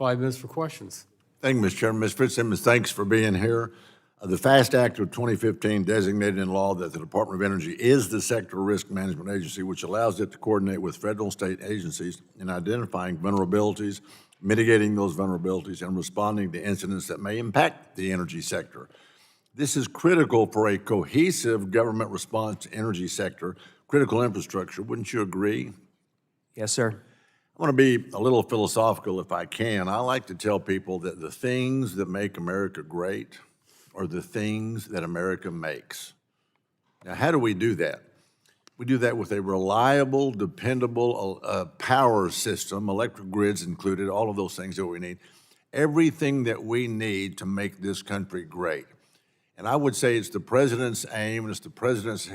5 minutes for questions. Thank you, Mr. Chairman. Ms. Fitzsimmons, thanks for being here. The FAST Act of 2015 designated in law that the Department of Energy is the sector risk management agency, which allows it to coordinate with federal and state agencies in identifying vulnerabilities, mitigating those vulnerabilities, and responding to incidents that may impact the energy sector. This is critical for a cohesive government response to energy sector, critical infrastructure. Wouldn't you agree? Yes, sir. I want to be a little philosophical if I can. I like to tell people that the things that make America great are the things that America makes. Now, how do we do that? We do that with a reliable, dependable power system, electric grids included, all of those things that we need. Everything that we need to make this country great. And I would say it's the president's aim, and it's the president's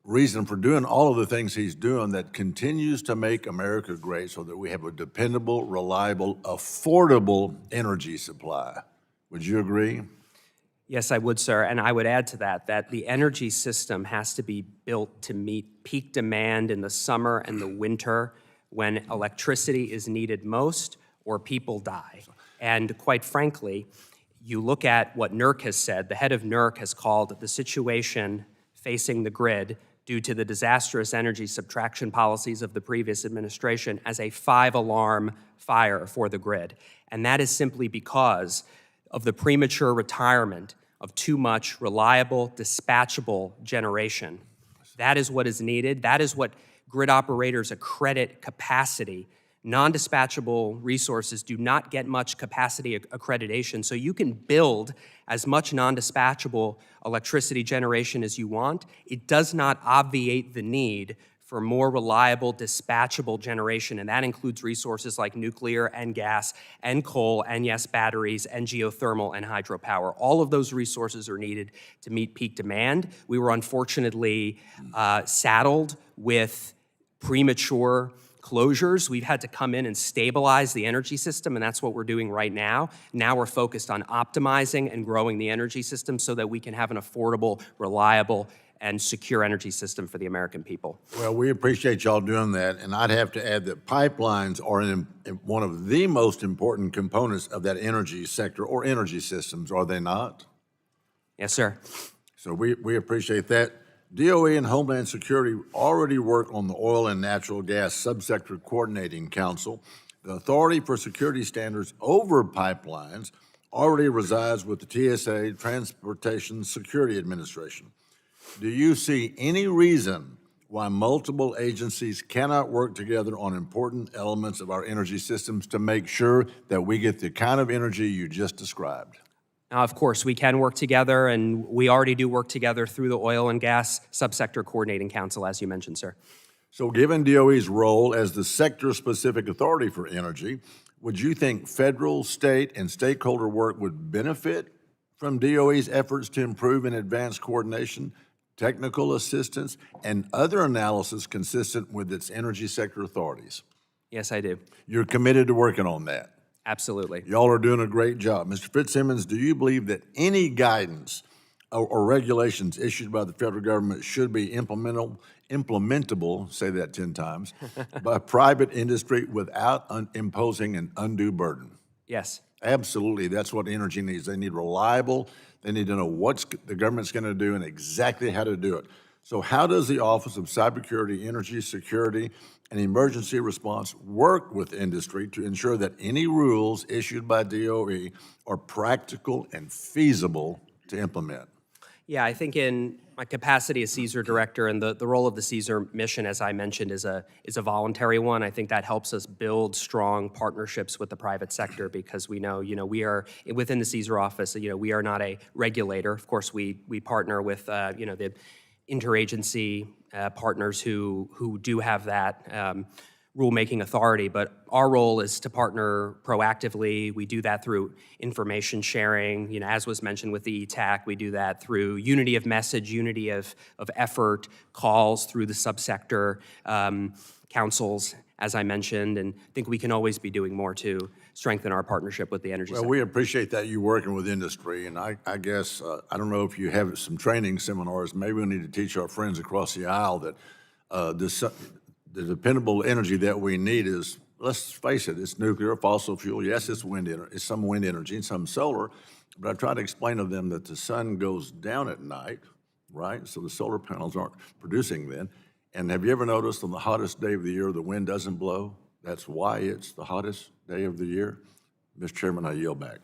reason for doing all of the things he's doing that continues to make America great so that we have a dependable, reliable, affordable energy supply. Would you agree? Yes, I would, sir. And I would add to that that the energy system has to be built to meet peak demand in the summer and the winter when electricity is needed most or people die. And quite frankly, you look at what NERC has said. The head of NERC has called the situation facing the grid due to the disastrous energy subtraction policies of the previous administration as a 5-alarm fire for the grid. And that is simply because of the premature retirement of too much reliable, dispatchable generation. That is what is needed. That is what grid operators accredit capacity. Non-dispatchable resources do not get much capacity accreditation, so you can build as much non-dispatchable electricity generation as you want. It does not obviate the need for more reliable, dispatchable generation, and that includes resources like nuclear and gas and coal and, yes, batteries and geothermal and hydropower. All of those resources are needed to meet peak demand. We were unfortunately saddled with premature closures. We've had to come in and stabilize the energy system, and that's what we're doing right now. Now we're focused on optimizing and growing the energy system so that we can have an affordable, reliable, and secure energy system for the American people. Well, we appreciate y'all doing that, and I'd have to add that pipelines are one of the most important components of that energy sector or energy systems, are they not? Yes, sir. So we appreciate that. DOE and Homeland Security already work on the Oil and Natural Gas Subsector Coordinating Council. The authority for security standards over pipelines already resides with the TSA, Transportation Security Administration. Do you see any reason why multiple agencies cannot work together on important elements of our energy systems to make sure that we get the kind of energy you just described? Now, of course, we can work together, and we already do work together through the Oil and Gas Subsector Coordinating Council, as you mentioned, sir. So given DOE's role as the sector-specific authority for energy, would you think federal, state, and stakeholder work would benefit from DOE's efforts to improve and advance coordination, technical assistance, and other analysis consistent with its energy sector authorities? Yes, I do. You're committed to working on that? Absolutely. Y'all are doing a great job. Mr. Fitzsimmons, do you believe that any guidance or regulations issued by the federal government should be implementable, say that 10 times, by private industry without imposing an undue burden? Yes. Absolutely. That's what energy needs. They need reliable. They need to know what the government's going to do and exactly how to do it. So how does the Office of Cybersecurity, Energy Security, and Emergency Response work with industry to ensure that any rules issued by DOE are practical and feasible to implement? Yeah, I think in my capacity as CSER director, and the role of the CSER mission, as I mentioned, is a voluntary one. I think that helps us build strong partnerships with the private sector because we know, we are within the CSER office. We are not a regulator. Of course, we partner with, the interagency partners who do have that rulemaking authority, but our role is to partner proactively. We do that through information sharing, as was mentioned with the ETAC. We do that through unity of message, unity of effort, calls through the subsector councils, as I mentioned, and I think we can always be doing more to strengthen our partnership with the energy sector. Well, we appreciate that you working with industry, and I guess, I don't know if you have some training seminars, maybe we need to teach our friends across the aisle that the dependable energy that we need is let's face it, it's nuclear, fossil fuel. Yes, it's it's some wind energy and some solar, but I try to explain to them that the sun goes down at night, right? So the solar panels aren't producing then. And have you ever noticed on the hottest day of the year, the wind doesn't blow? That's why it's the hottest day of the year. Mr. Chairman, I yield back.